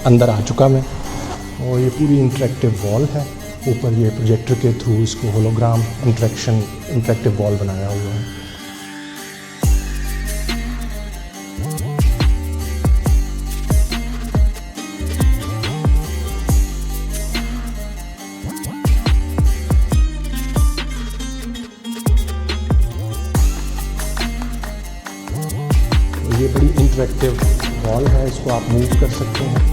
अंदर आ चुका मैं और ये पूरी इंटरेक्टिव वॉल है। ऊपर ये प्रोजेक्टर के थ्रू इसको होलोग्राम इंटरेक्टिव वॉल बनाया हुआ है। ये बड़ी इंटरेक्टिव वॉल है, इसको आप मूव कर सकते हैं।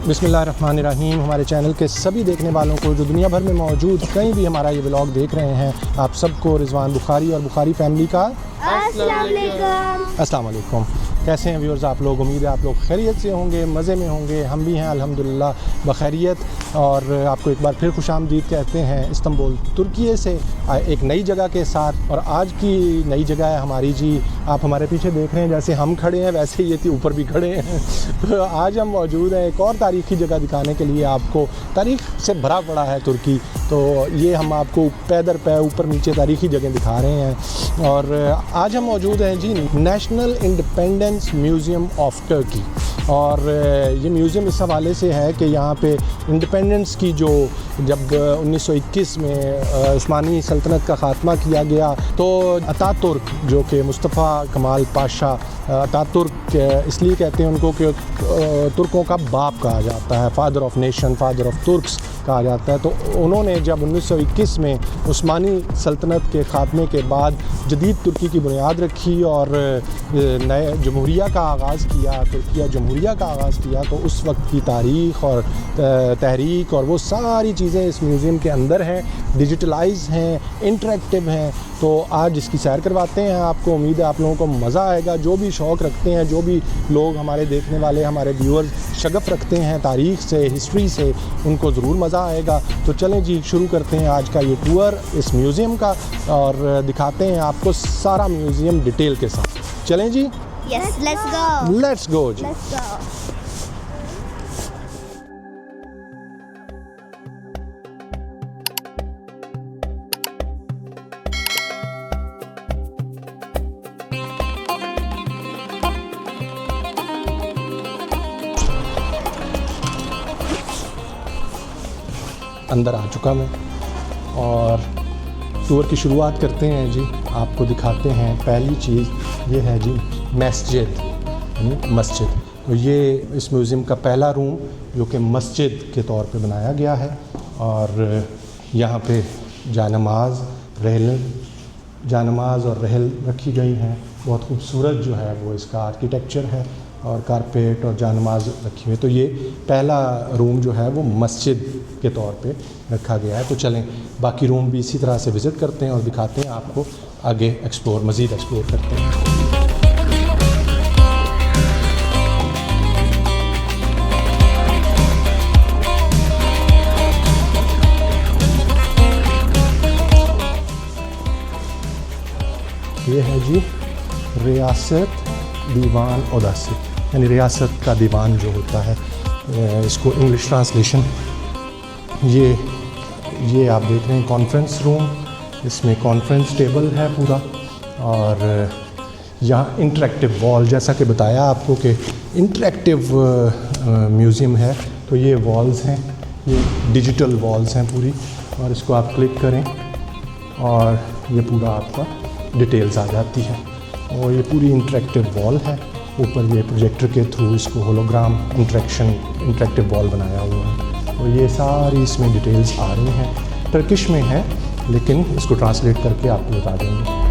बिस्मिल्लाहिर्रहमानिर्रहीम। हमारे चैनल के सभी देखने वालों को जो दुनिया भर में मौजूद कहीं भी हमारा ये व्लॉग देख रहे हैं, आप सबको रिजवान बुखारी और बुखारी फैमिली का अस्सलाम वालेकुम। कैसे हैं व्यूअर्स आप लोग? उम्मीद है आप लोग खैरियत से होंगे, मज़े में होंगे। हम भी हैं अल्हम्दुलिल्लाह बखैरियत। और आपको एक बार फिर खुशामदीद कहते हैं इस्तांबुल तुर्की से एक नई जगह के साथ। और आज की नई जगह है हमारी जी, आप हमारे पीछे देख रहे हैं जैसे हम खड़े हैं वैसे ही ये ऊपर भी खड़े हैं। तो आज हम मौजूद हैं एक और तारीख़ी जगह दिखाने के लिए। आपको तारीख़ से भरा पड़ा है तुर्की, तो ये हम आपको पैदर पे ऊपर नीचे तारीख़ी जगह दिखा रहे हैं। और आज हम मौजूद हैं जी National Independence Museum of Turkey. और ये म्यूज़ियम इस हवाले से है कि यहाँ पे इंडिपेंडेंस की जो जब 1921 में उस्मानी सल्तनत का ख़ात्मा किया गया, तो अतातुर्क जो कि मुस्तफ़ा कमाल पाशा, अतातुर्क इसलिए कहते हैं उनको कि तुर्कों का बाप कहा जाता है, father of nation, father of Turks कहा जाता है। तो उन्होंने जब 1921 में उस्मानी सल्तनत के ख़ात्मे के बाद जदीद तुर्की की बुनियाद रखी और नए जमहूरिया का आगाज़ किया, तुर्किया जमहूरिया का आगाज़ किया, तो उस वक्त की तारीख़ और तहरीक और वो सारी चीज़ें इस म्यूज़ियम के अंदर हैं, डिजिटलाइज हैं, इंटरेक्टिव हैं। तो आज इसकी सैर करवाते हैं आपको। उम्मीद है आप लोगों को मज़ा आएगा। जो भी शौक़ रखते हैं, जो भी लोग हमारे देखने वाले, हमारे व्यूअर्स शगफ़ रखते हैं तारीख़ से, हिस्ट्री से, उनको ज़रूर मज़ा आएगा। तो चलें जी, शुरू करते हैं आज का ये टूर इस म्यूज़ियम का और दिखाते हैं आपको सारा म्यूज़ियम डिटेल के साथ। चलें जी। Yes, let's go. Let's go जी। Let's go. अंदर आ चुका मैं और टूर की शुरुआत करते हैं जी। आपको दिखाते हैं पहली चीज़ ये है जी मस्जिद। तो ये इस म्यूज़ियम का पहला रूम जो कि मस्जिद के तौर पे बनाया गया है। और यहाँ पे जानमाज, रेलिंग, जानमाज और रहल रखी गई हैं। बहुत खूबसूरत जो है वो इसका आर्किटेक्चर है और कारपेट और जानमाज रखी हुई है। तो ये पहला रूम जो है वो मस्जिद के तौर पे रखा गया है। तो चलें बाकी रूम भी इसी तरह से विज़िट करते हैं और दिखाते हैं आपको, आगे मज़ीद एक्सप्लोर करते हैं। ये है जी रियासत दीवान उदासी, यानी रियासत का दीवान जो होता है, इसको इंग्लिश ट्रांसलेशन। ये आप देख रहे हैं कॉन्फ्रेंस रूम, इसमें कॉन्फ्रेंस टेबल है पूरा, और यहाँ इंटरेक्टिव वॉल, जैसा कि बताया आपको कि इंटरेक्टिव म्यूज़ियम है। तो ये वॉल्स हैं, ये डिजिटल वॉल्स हैं पूरी, और इसको आप क्लिक करें और ये पूरा आपका डिटेल्स आ जाती है। और ये पूरी इंटरेक्टिव वॉल है, ऊपर ये प्रोजेक्टर के थ्रू इसको होलोग्राम इंटरेक्टिव वॉल बनाया हुआ है। तो ये सारी इसमें डिटेल्स आ रही हैं, टर्किश में है लेकिन इसको ट्रांसलेट करके आपको बता देंगे।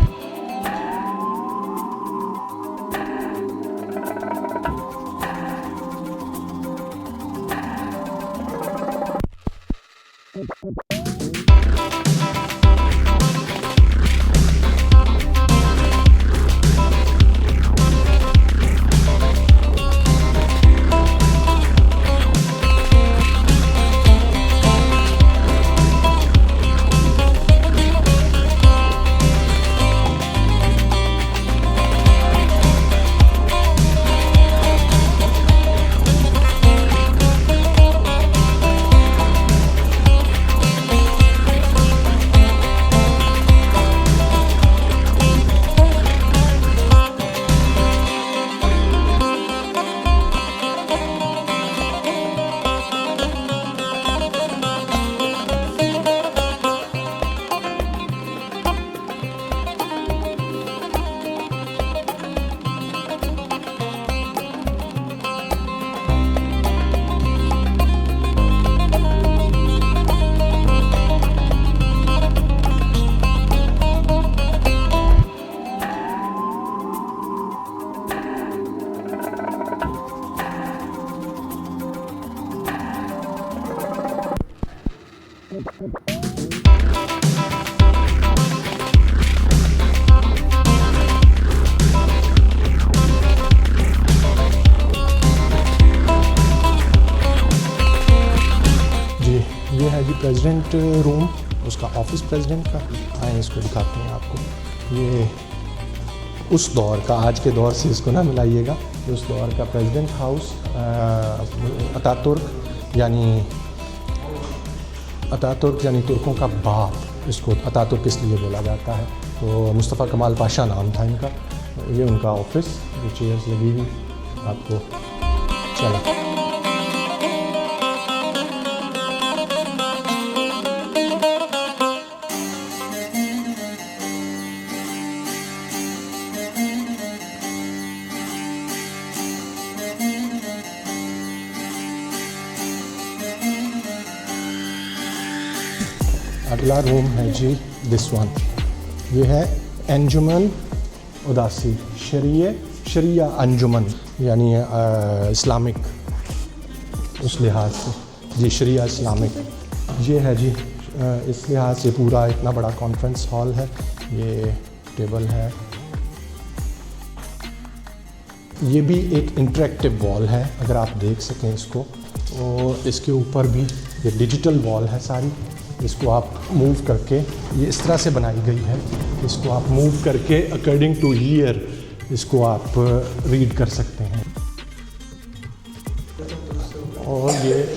ये है जी प्रेसिडेंट रूम, उसका ऑफिस प्रेसिडेंट का। आए इसको दिखाते हैं आपको। ये उस दौर का, आज के दौर से इसको ना मिलाइएगा, उस दौर का प्रेसिडेंट हाउस, अतातुर्क यानी तुर्कों का बाप, इसको अतातुर्क इसलिए बोला जाता है। तो मुस्तफ़ा कमाल पाशा नाम था इनका। ये उनका ऑफिस, ये चेयर्स लगी हुई आपको। चलो अगला रूम है जी दिस वन। ये है अंजुमन उदासी, शरिया अंजुमन, यानी इस्लामिक उस लिहाज से जी, शरिया इस्लामिक। ये है जी इस लिहाज से पूरा इतना बड़ा कॉन्फ्रेंस हॉल है। ये टेबल है, ये भी एक इंटरेक्टिव वॉल है, अगर आप देख सकें इसको। और इसके ऊपर भी ये डिजिटल वॉल है सारी, इसको आप मूव करके, ये इस तरह से बनाई गई है, इसको आप मूव करके अकॉर्डिंग टू ईयर इसको आप रीड कर सकते हैं। और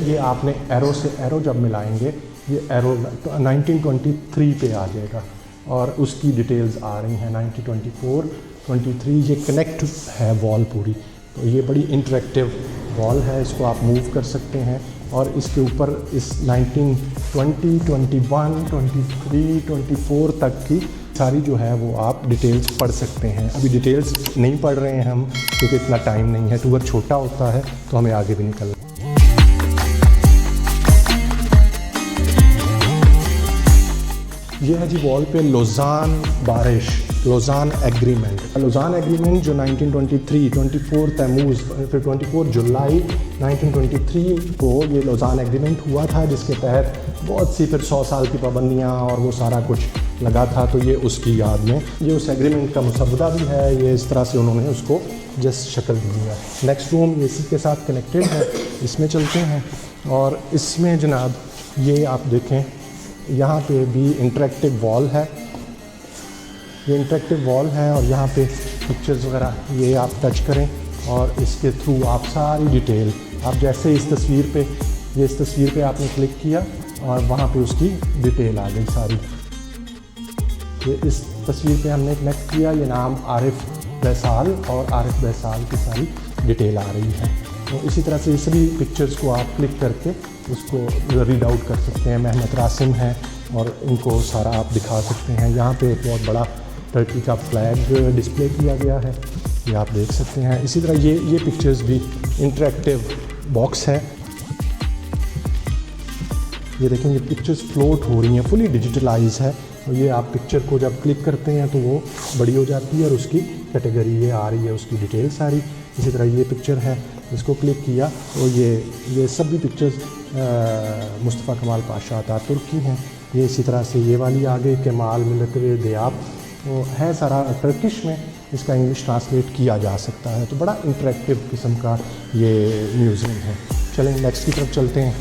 ये आपने एरो से एरो जब मिलाएंगे, ये एरो 1923 पे आ जाएगा और उसकी डिटेल्स आ रही हैं 1924, 23। ये कनेक्ट है वॉल पूरी, तो ये बड़ी इंटरेक्टिव वॉल है, इसको आप मूव कर सकते हैं। और इसके ऊपर इस 1920, 21, 23, 24 तक की सारी जो है वो आप डिटेल्स पढ़ सकते हैं। अभी डिटेल्स नहीं पढ़ रहे हैं हम, क्योंकि इतना टाइम नहीं है, टूर छोटा होता है तो हमें आगे भी निकलना। ये है जी वॉल पे लोज़ान बारिश, लोज़ान एग्रीमेंट जो 1923 24 तैमूज़ फिर 24 जुलाई 1923 को ये लोज़ान एग्रीमेंट हुआ था, जिसके तहत बहुत सी फिर 100 साल की पाबंदियाँ और वो सारा कुछ लगा था। तो ये उसकी याद में ये उस एग्रीमेंट का मुसव्वदा भी है। ये इस तरह से उन्होंने उसको जस्ट शक्ल दी है। नेक्स्ट रूम इसी के साथ कनेक्टेड है, इसमें चलते हैं। और इसमें जनाब ये आप देखें, यहाँ पे भी इंटरेक्टिव वॉल है, ये इंटरेक्टिव वॉल है और यहाँ पे पिक्चर्स वगैरह ये आप टच करें और इसके थ्रू आप सारी डिटेल, आप जैसे इस तस्वीर पे आपने क्लिक किया और वहाँ पे उसकी डिटेल आ गई सारी। ये इस तस्वीर पे हमने कनेक्ट किया, ये नाम आरिफ बैसाल और आरिफ बैसाल की सारी डिटेल आ रही है। तो इसी तरह से सभी पिक्चर्स को आप क्लिक करके उसको रीड आउट कर सकते हैं। मेहमत रासिम है और इनको सारा आप दिखा सकते हैं। यहाँ पे एक बहुत बड़ा टर्की का फ्लैग डिस्प्ले किया गया है, ये आप देख सकते हैं। इसी तरह ये पिक्चर्स भी इंटरेक्टिव बॉक्स है। ये देखें, ये पिक्चर्स फ्लोट हो रही हैं, फुली डिजिटलाइज है। और ये आप पिक्चर को जब क्लिक करते हैं तो वो बड़ी हो जाती है और उसकी कैटेगरी ये आ रही है, उसकी डिटेल सारी। इसी तरह ये पिक्चर है, इसको क्लिक किया और ये सभी पिक्चर्स मुस्तफ़ा कमाल पाशा अतातुर्क की हैं। ये इसी तरह से ये वाली आगे केमाल मिलिक दयाब तो है, सारा टर्किश में, इसका इंग्लिश ट्रांसलेट किया जा सकता है। तो बड़ा इंटरेक्टिव किस्म का ये म्यूज़ियम है। चलें नेक्स्ट की तरफ चलते हैं।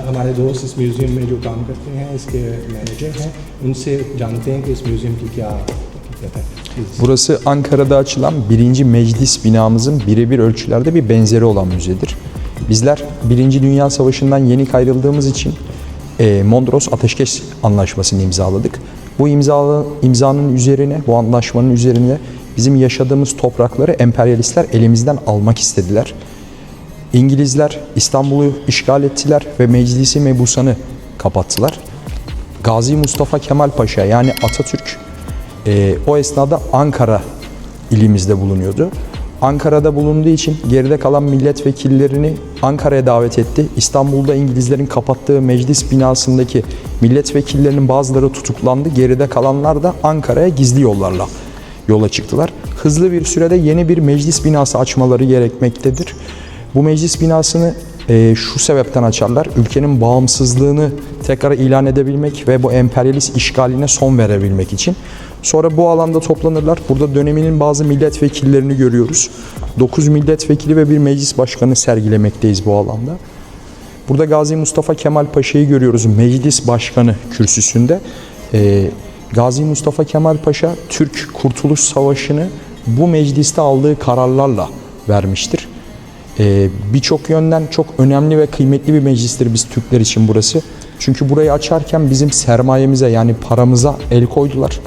हमारे दोस्त इस म्यूज़ियम में जो काम करते हैं, इसके मैनेजर हैं, उनसे जानते हैं कि इस म्यूज़ियम की क्या हकीकत है। Burası Ankara'da açılan 1. Meclis binamızın birebir ölçülerde bir benzeri olan müzedir. Bizler 1. Dünya Savaşı'ndan yeni ayrıldığımız için Mondros Ateşkes Anlaşması'nı imzaladık. Bu imzanın üzerine, bu anlaşmanın üzerine bizim yaşadığımız toprakları emperyalistler elimizden almak istediler. İngilizler İstanbul'u işgal ettiler ve Meclisi Mebusan'ı kapattılar. Gazi Mustafa Kemal Paşa yani Atatürk o esnada Ankara ilimizde bulunuyordu. Ankara'da bulunduğu için geride kalan milletvekillerini Ankara'ya davet etti. İstanbul'da İngilizlerin kapattığı meclis binasındaki milletvekillerinin bazıları tutuklandı. Geride kalanlar da Ankara'ya gizli yollarla yola çıktılar. Hızlı bir sürede yeni bir meclis binası açmaları gerekmektedir. Bu meclis binasını şu sebepten açarlar. Ülkenin bağımsızlığını tekrar ilan edebilmek ve bu emperyalist işgaline son verebilmek için. Sonra bu alanda toplanırlar. Burada döneminin bazı milletvekillerini görüyoruz. 9 milletvekili ve bir meclis başkanı sergilemekteyiz bu alanda. Burada Gazi Mustafa Kemal Paşa'yı görüyoruz meclis başkanı kürsüsünde. Gazi Mustafa Kemal Paşa Türk Kurtuluş Savaşı'nı bu mecliste aldığı kararlarla vermiştir. Birçok yönden çok önemli ve kıymetli bir meclistir biz Türkler için burası. Çünkü burayı açarken bizim sermayemize yani paramıza el koydular.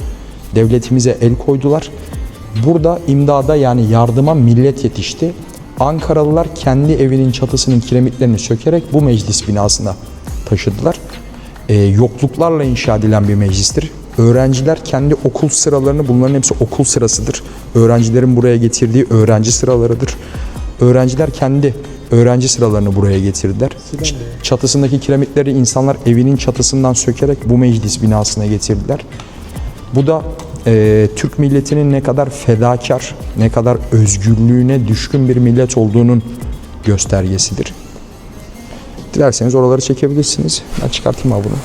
Devletimize el koydular. Burada imdada yani yardıma millet yetişti. Ankaralılar kendi evinin çatısının kiremitlerini sökerek bu meclis binasına taşıdılar. Yokluklarla inşa edilen bir meclistir. Öğrenciler kendi okul sıralarını, bunların hepsi okul sırasıdır. Öğrencilerin buraya getirdiği öğrenci sıralarıdır. Öğrenciler kendi öğrenci sıralarını buraya getirdiler. Çatısındaki kiremitleri insanlar evinin çatısından sökerek bu meclis binasına getirdiler. Bu da Türk milletinin ne kadar fedakar, ne kadar özgürlüğüne düşkün bir millet olduğunun göstergesidir. Dilerseniz oraları çekebilirsiniz. Ben çıkartayım abi bunu.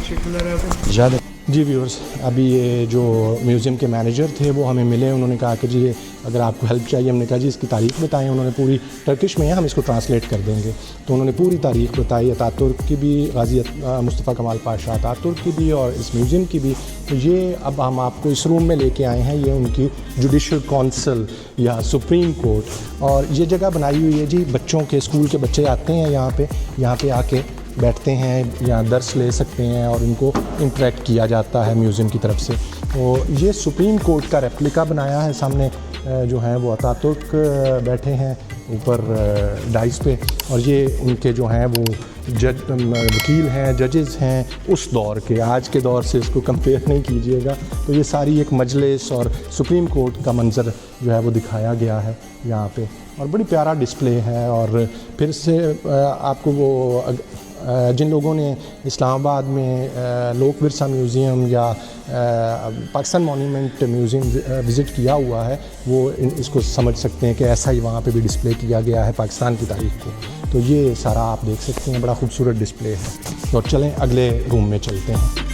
Teşekkürler abi. Rica ederim. जी viewers, अभी ये जो museum के manager थे वो हमें मिले। उन्होंने कहा कि जी अगर आपको हेल्प चाहिए, हमने कहा जी इसकी तारीख़ बताएं। उन्होंने पूरी टर्किश में है, हम इसको ट्रांसलेट कर देंगे। तो उन्होंने पूरी तारीख़ बताई, अतातुर्क की भी, गाज़ी मुस्तफ़ा कमाल पाशा अतातुर्क की भी और इस म्यूज़ियम की भी। तो ये अब हम आपको इस रूम में लेके आए हैं। ये उनकी जुडिशल काउंसिल या सुप्रीम कोर्ट, और ये जगह बनाई हुई है जी, बच्चों के स्कूल के बच्चे आते हैं यहाँ पे आके बैठते हैं या दर्स ले सकते हैं और उनको इंटरेक्ट किया जाता है म्यूज़ियम की तरफ से। तो ये सुप्रीम कोर्ट का रेप्लिका बनाया है। सामने जो है वो अतातुर्क बैठे हैं ऊपर डाइस पे, और ये उनके जो हैं वो वकील हैं, जजेस हैं उस दौर के। आज के दौर से इसको कंपेयर नहीं कीजिएगा। तो ये सारी एक मजलिस और सुप्रीम कोर्ट का मंज़र जो है वो दिखाया गया है यहाँ पे, और बड़ी प्यारा डिस्प्ले है। और फिर से आपको वो जिन लोगों ने इस्लामाबाद में लोक विरसा म्यूज़ियम या पाकिस्तान मॉन्यूमेंट म्यूज़ियम विज़िट किया हुआ है वो इसको समझ सकते हैं कि ऐसा ही वहाँ पे भी डिस्प्ले किया गया है पाकिस्तान की तारीख़ को। तो ये सारा आप देख सकते हैं, बड़ा खूबसूरत डिस्प्ले है। तो चलें अगले रूम में चलते हैं।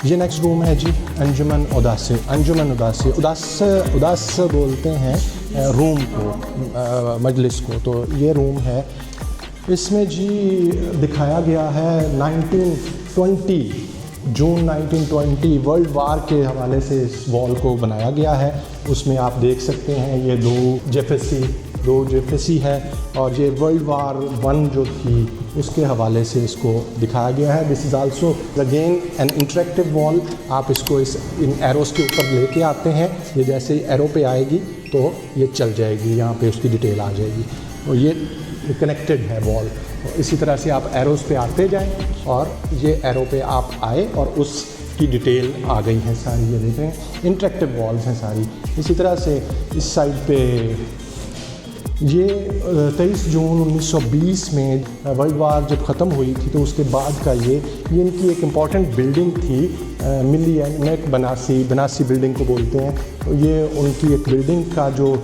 ये नेक्स्ट रूम है जी अंजुमन उदासी। अंजुमन उदासी, उदास बोलते हैं रूम को, मजलिस को। तो ये रूम है, इसमें जी दिखाया गया है 1920 जून 1920 वर्ल्ड वार के हवाले से इस वॉल को बनाया गया है। उसमें आप देख सकते हैं ये दो जेफेसी है, और ये वर्ल्ड वार 1 जो थी उसके हवाले से इसको दिखाया गया है। This is also again an interactive wall. आप इसको इन एरोस के ऊपर लेके आते हैं, ये जैसे ही एरो पे आएगी तो ये चल जाएगी, यहाँ पे उसकी डिटेल आ जाएगी। और ये कनेक्टेड है वॉल। इसी तरह से आप एरोस पे आते जाएं और ये एरो पे आप आए और उसकी डिटेल आ गई है सारी। ये देख रहे हैं इंटरेक्टिव वॉल्स हैं सारी। इसी तरह से इस साइड पे ये 23 जून 1920 में वर्ल्ड वार जब ख़त्म हुई थी तो उसके बाद का ये इनकी एक इम्पॉर्टेंट बिल्डिंग थी, मिलियनेक बनासी बिल्डिंग को बोलते हैं। तो ये उनकी एक बिल्डिंग का जो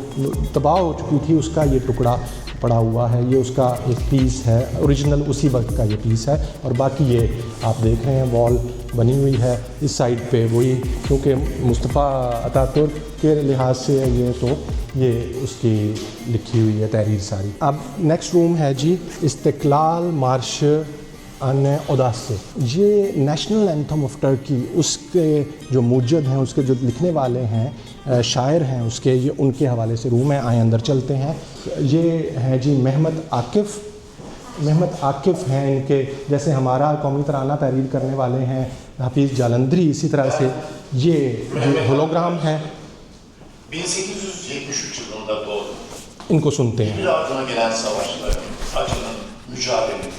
तबाह हो चुकी थी उसका ये टुकड़ा पड़ा हुआ है। ये उसका एक पीस है, ओरिजिनल उसी वक्त का ये पीस है। और बाकी ये आप देख रहे हैं वॉल बनी हुई है इस साइड पे वही, क्योंकि मुस्तफ़ा अतातुर्क के लिहाज से ये तो ये उसकी लिखी हुई है तहरीर सारी। अब नेक्स्ट रूम है जी इस्तिक़लाल मार्श आने उदास से। ये नेशनल एंथम ऑफ टर्की, उसके जो मुजद हैं, उसके जो लिखने वाले हैं, शायर हैं उसके, ये उनके हवाले से रूम है। आए अंदर चलते हैं। ये हैं जी महमद आकिफ़ हैं इनके, जैसे हमारा कौमी तराना तहरीर करने वाले हैं हफीज़ जालंधरी, इसी तरह से ये जो होलोग्राम है 1873 yılında doğdu. इनको सुनते हैं। Bir ardına gelen savaşların, acının, mücadelenin,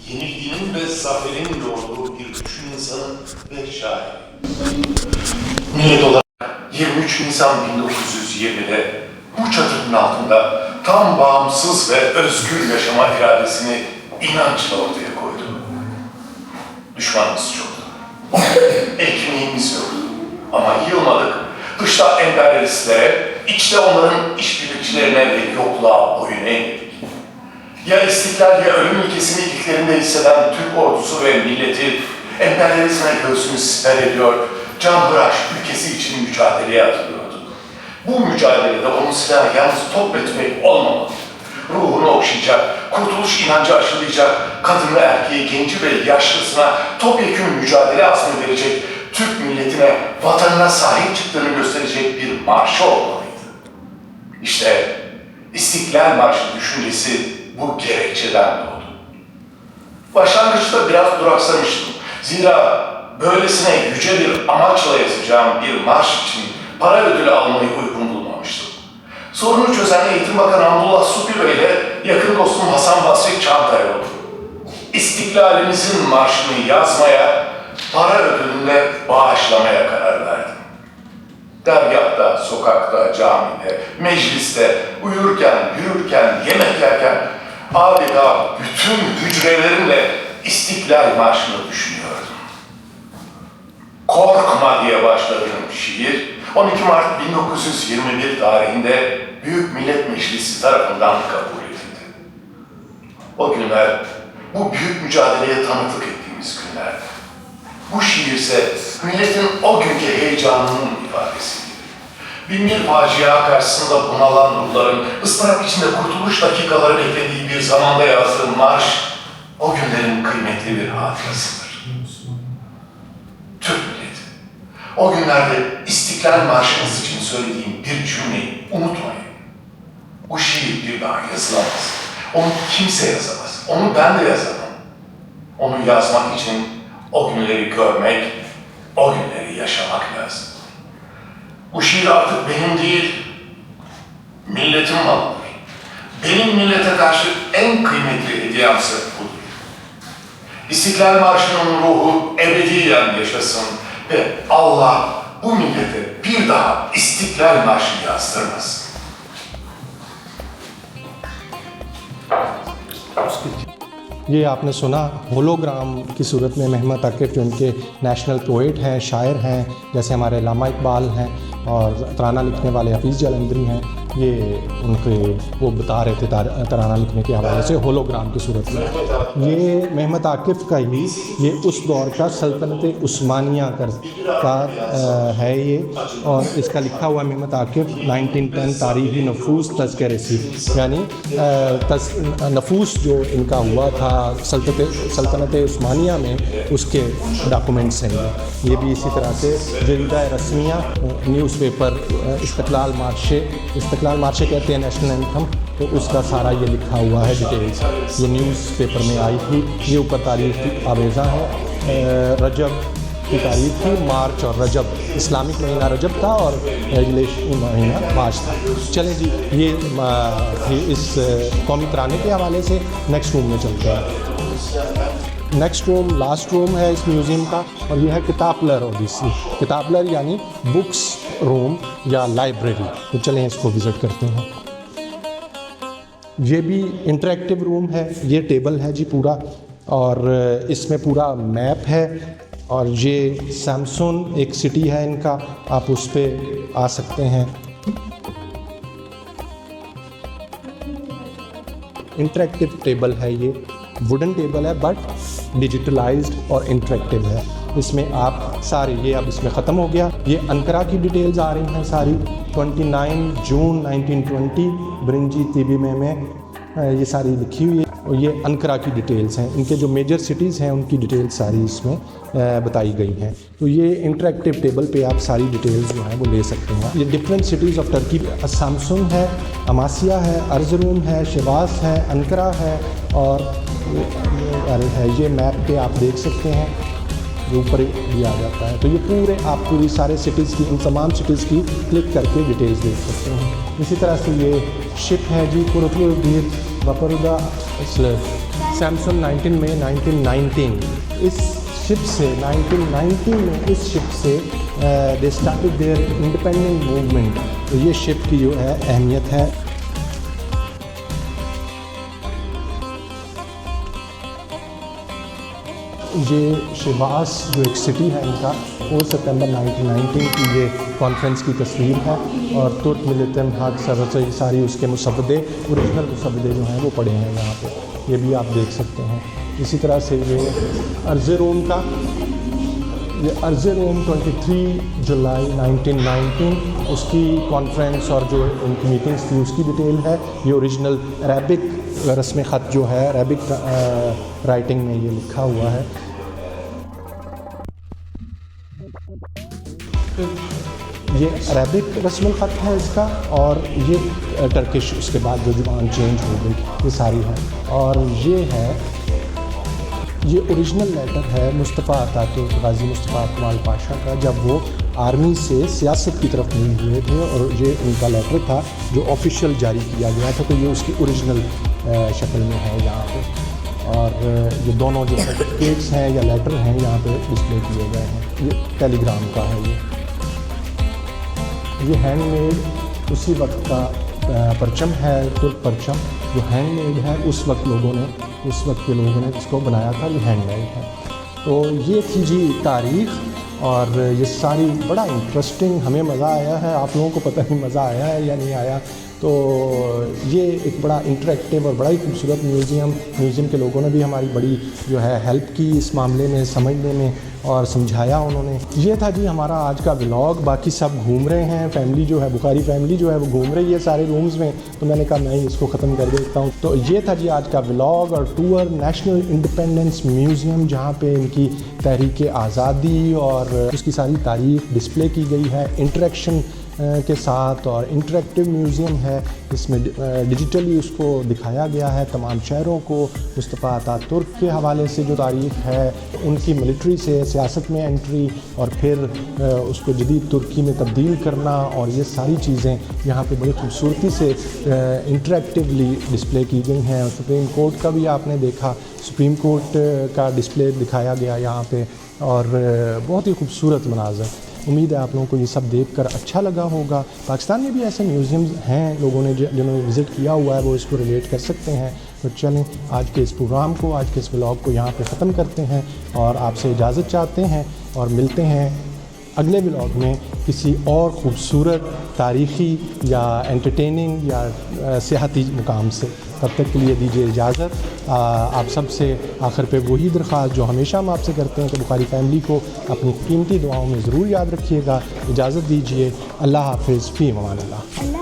yenilginin ve zaferin doğduğu bir düşün insanı ve şair. Millet olarak 23 Nisan 1920'de bu çatının altında tam bağımsız ve özgür yaşama iradesini inançla ortaya koydu. Düşmanımız çoktu. Ekmeğimiz yoktu. Ama yılmadık. Dışta emperyalistlere, içte onların işbirlikçilerine ve yokluğa boyun eğmedik. Ya istiklal ya ölüm ilkesini iliklerinde hisseden Türk ordusu ve milleti emperyalizme göğsünü siper ediyor, canhıraş ülkesi için mücadeleye atılıyordu. Bu mücadelede onun silahı yalnız top ve tüfek olmamalı. Ruhunu okşayacak, kurtuluş inancı aşılayacak, kadını erkeği, genci ve yaşlısına topyekün mücadele azmi verecek, Türk milletine, vatanına sahip çıktığını gösterecek bir marşı olmalıydı. İşte İstiklal Marşı düşüncesi bu gerekçeden doğdu. Başlangıçta biraz duraksamıştım. Zira böylesine yüce bir amaçla yazacağım bir marş için para ödülü almayı uygun bulmamıştım. Sorunu çözen Eğitim Bakanı Abdullah Supi Bey ile yakın dostum Hasan Basri Çantay oldu. İstiklalimizin marşını yazmaya, para ödülünde bağışlamaya karar verdim. Dergahta, sokakta, camide, mecliste, uyurken, yürürken, yemek yerken adeta bütün hücrelerimle İstiklal Marşı'nı düşünüyordum. Korkma diye başladığım şiir 12 Mart 1921 tarihinde Büyük Millet Meclisi tarafından kabul edildi. O günler bu büyük mücadeleye tanıklık ettiğimiz günlerdi. Bu şiir ise milletin o günkü heyecanının ifadesiydi. Binbir facia karşısında bunalan ruhların ıstırap içinde kurtuluş dakikaları beklediği bir zamanda yazdığım marş, o günlerin kıymetli bir hatırasıdır. Türk milleti, o günlerde İstiklal Marşımız için söylediğim bir cümleyi unutmayın. Bu şiir bir daha yazılamaz. Onu kimse yazamaz. Onu ben de yazamam. Onu yazmak için o günleri görmek, o günleri yaşamak lazım. Bu şiir artık benim değil, milletin malıdır. Benim millete karşı en kıymetli hediyemse budur. İstiklal Marşı'nın ruhu ebediyen yaşasın ve Allah bu millete bir daha İstiklal Marşı yazdırmasın. ये आपने सुना hologram की सूरत में महमद आकिफ़, जो इनके national poet हैं, शायर हैं, जैसे हमारे अल्लामा इकबाल हैं और तराना लिखने वाले हफीज़ जालंधरी हैं। ये उनके वो बता रहे थे तराना लिखने के हवाले से होलोग्राम की सूरत में। ये महमद आकिफ़ का ही ये उस दौर का सल्तनत उस्मानिया का है ये, और इसका लिखा हुआ महमद आकिफ़ 1910 तारीख़ी नफूस तज़किरसी, यानी नफूस जो इनका हुआ था सल्तनत उस्मानिया में, उसके डॉक्यूमेंट्स हैं ये भी इसी तरह से जरीदा रस्मिया न्यूज़पेपर इस्तिक़लाल मार्शे कहते हैं नेशनल एंथम, तो उसका सारा ये लिखा हुआ है डिटेल्स, जो न्यूज़पेपर में आई थी। ये ऊपर तारीख़ की आवेज़ा है, रजब की तारीख़ थी, मार्च और रजब, इस्लामिक महीना रजब था और रिलेशन महीना मार्च था। चलें जी, ये इस कौमी तराने के हवाले से नेक्स्ट रूम में चलते हैं। नेक्स्ट रूम लास्ट रूम है इस म्यूज़ियम का, और यह है किताबलर। ऑब्वियसली किताबलर यानी बुक्स रूम या लाइब्रेरी। तो चलें इसको विज़िट करते हैं। ये भी इंटरेक्टिव रूम है, ये टेबल है जी पूरा, और इसमें पूरा मैप है, और ये सैमसंग एक सिटी है इनका, आप उस पर आ सकते हैं। इंटरेक्टिव टेबल है ये, वुडन टेबल है बट डिजिटलाइज्ड और इंटरेक्टिव है। इसमें आप सारे, ये अब इसमें ख़त्म हो गया, ये अंकारा की डिटेल्स आ रही हैं सारी। 29 जून 1920 ब्रिंजी तिबी में ये सारी लिखी हुई है। और ये अंकरा की डिटेल्स हैं, इनके जो मेजर सिटीज़ हैं उनकी डिटेल्स सारी इसमें बताई गई हैं। तो ये इंटरेक्टिव टेबल पे आप सारी डिटेल्स जो हैं वो ले सकते हैं। ये different cities of Turkey, Samsung है, अमासिया है, अर्ज़रूम है, शिवास है, अंकरा है और ये मैप पे आप देख सकते हैं, जो ऊपर भी आ जाता है। तो ये पूरे आपको ये सारे सिटीज़ की, इन तमाम सिटीज़ की क्लिक करके डिटेल्स देख सकते हैं। इसी तरह से ये शिप है जी, कुरुतुलदीर वपरुदा सैमसंग 19 मई 1919, इस शिप से 1919 में इस शिप से they started their independent movement. तो ये शिप की जो है अहमियत है। ये शिवास जो एक सिटी है इनका, 4 सितंबर 1919 की ये कॉन्फ्रेंस की तस्वीर है और तुर्क मिलितम हाथ सरसे सारी उसके मुसवदे, ओरिजिनल मुसवदे जो हैं वो पड़े हैं यहाँ पे, ये भी आप देख सकते हैं। इसी तरह से ये अर्ज़रूम का, ये अर्ज़रूम 23 जुलाई 1919 उसकी कॉन्फ्रेंस और जो उनकी मीटिंग्स थी उसकी डिटेल है। ये ओरिजिनल अरबिक रस्म ख़त जो है, अरबिक राइटिंग में ये लिखा हुआ है। ये अरबिक रस्म ख़त है इसका, और ये टर्किश उसके बाद जो ज़ुबान चेंज हो गई ये सारी है। और ये है, ये ओरिजिनल लेटर है मुस्तफ़ा अतातुर्क, गाज़ी मुस्तफ़ा कमाल पाशा का, जब वो आर्मी से सियासत की तरफ मूव हुए थे, और ये उनका लेटर था जो ऑफिशियल जारी किया गया था। तो ये उसकी ओरिजिनल शक्ल में है यहाँ पे। और ये दोनों जो सर्टिफिकेट्स हैं या लेटर हैं यहाँ पे डिस्प्ले किए गए हैं। ये टेलीग्राम का है। ये हैंडमेड उसी वक्त का परचम है, तुर्क परचम जो हैंडमेड है। उस वक्त के लोगों ने इसको बनाया था, ये हैंडमेड है। तो ये थी जी तारीख़, और ये सारी बड़ा इंटरेस्टिंग, हमें मज़ा आया है। आप लोगों को पता नहीं मज़ा आया है या नहीं आया। तो ये एक बड़ा इंटरेक्टिव और बड़ा ही खूबसूरत म्यूज़ियम के लोगों ने भी हमारी बड़ी जो है हेल्प की इस मामले में समझने में, और समझाया उन्होंने। ये था जी हमारा आज का व्लॉग। बाकी सब घूम रहे हैं, फैमिली जो है, बुखारी फैमिली जो है वो घूम रही है सारे रूम्स में, तो मैंने कहा मैं ही इसको ख़त्म कर देता हूँ। तो ये था जी आज का व्लॉग और टूर नेशनल इंडिपेंडेंस म्यूज़ियम, जहाँ पे इनकी तहरीक आज़ादी और उसकी सारी तारीख़ डिस्प्ले की गई है इंटरेक्शन के साथ। और इंटरेक्टिव म्यूज़ियम है, इसमें डिजिटली उसको दिखाया गया है तमाम शहरों को। मुस्तफ़ा अतातुर्क के हवाले से जो तारीख़ है, उनकी मिलिट्री से सियासत में एंट्री, और फिर उसको जदीद तुर्की में तब्दील करना, और ये सारी चीज़ें यहाँ पे बड़ी खूबसूरती से इंटरेक्टिवली डिस्प्ले की गई हैं। सुप्रीम कोर्ट का भी आपने देखा, सुप्रीम कोर्ट का डिस्प्ले दिखाया गया यहाँ पे, और बहुत ही खूबसूरत मनाज़र। उम्मीद है आप लोगों को ये सब देखकर अच्छा लगा होगा। पाकिस्तान में भी ऐसे म्यूज़ियम्स हैं, लोगों ने जिन्होंने विज़िट किया हुआ है वो इसको रिलेट कर सकते हैं। तो चलें आज के इस प्रोग्राम को, आज के इस व्लॉग को यहाँ पे ख़त्म करते हैं, और आपसे इजाज़त चाहते हैं, और मिलते हैं अगले व्लॉग में किसी और ख़ूबसूरत तारीख़ी या एंटरटेनिंग या सियाहती मुकाम से। तब तक के लिए दीजिए इजाज़त। आप सबसे आखिर पे वही दरख्वास्त जो हमेशा हम आपसे करते हैं कि बुखारी फैमिली को अपनी कीमती दुआओं में ज़रूर याद रखिएगा। इजाज़त दीजिए। अल्लाह हाफ़िज़, फ़ी अमान अल्लाह।